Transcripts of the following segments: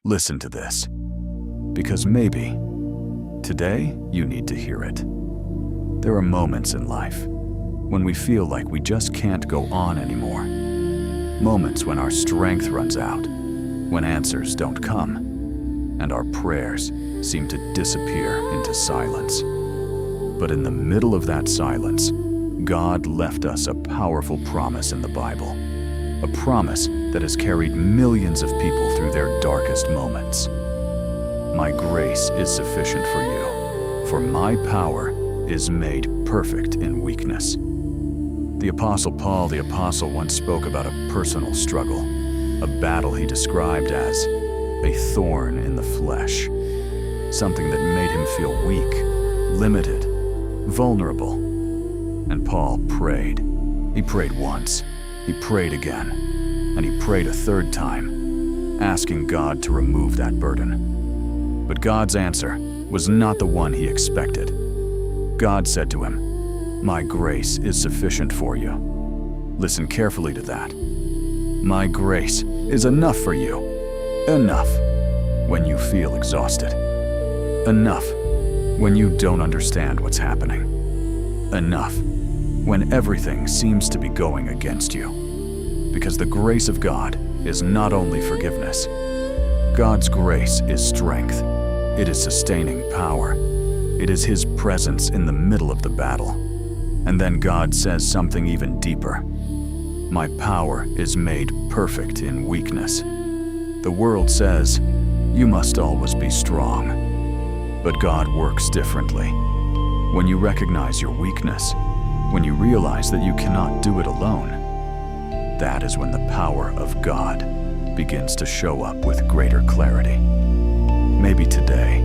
Listen to this, because maybe today you need to hear it. There are moments in life when we feel like we just can't go on anymore. Moments when our strength runs out, when answers don't come, and our prayers seem to disappear into silence. But in the middle of that silence, God left us a powerful promise in the Bible, a promise that has carried millions of people through their darkest moments. My grace is sufficient for you, for my power is made perfect in weakness. The Apostle Paul the Apostle once spoke about a personal struggle, a battle he described as a thorn in the flesh, something that made him feel weak, limited, vulnerable. And Paul prayed. He prayed once, he prayed again, and he prayed a third time, asking God to remove that burden. But God's answer was not the one he expected. God said to him, "My grace is sufficient for you." Listen carefully to that. My grace is enough for you. Enough when you feel exhausted. Enough when you don't understand what's happening. Enough when everything seems to be going against you. Because the grace of God is not only forgiveness. God's grace is strength. It is sustaining power. It is His presence in the middle of the battle. And then God says something even deeper. My power is made perfect in weakness. The world says, you must always be strong. But God works differently. When you recognize your weakness, when you realize that you cannot do it alone, that is when the power of God begins to show up with greater clarity. Maybe today,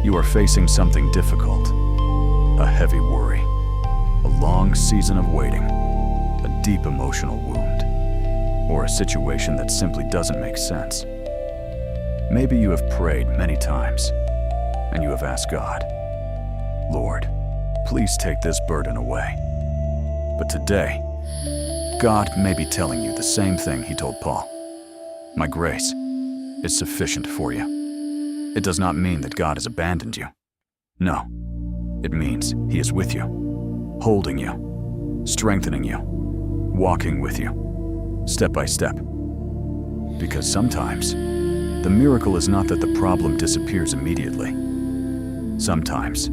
you are facing something difficult, a heavy worry, a long season of waiting, a deep emotional wound, or a situation that simply doesn't make sense. Maybe you have prayed many times, and you have asked God, Lord, please take this burden away. But today, God may be telling you the same thing He told Paul. My grace is sufficient for you. It does not mean that God has abandoned you. No, it means He is with you, holding you, strengthening you, walking with you, step by step. Because sometimes, the miracle is not that the problem disappears immediately. Sometimes,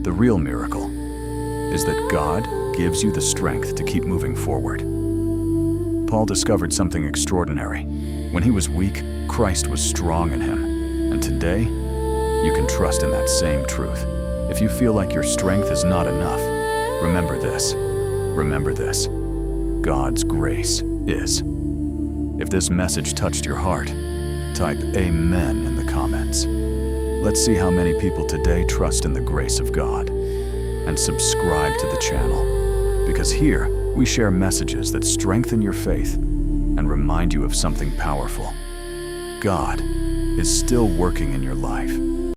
the real miracle is that God gives you the strength to keep moving forward. Paul discovered something extraordinary. When he was weak, Christ was strong in him. And today, you can trust in that same truth. If you feel like your strength is not enough, remember this. Remember this. God's grace is. If this message touched your heart, type Amen in the comments. Let's see how many people today trust in the grace of God. And subscribe to the channel, because here we share messages that strengthen your faith and remind you of something powerful. God is still working in your life.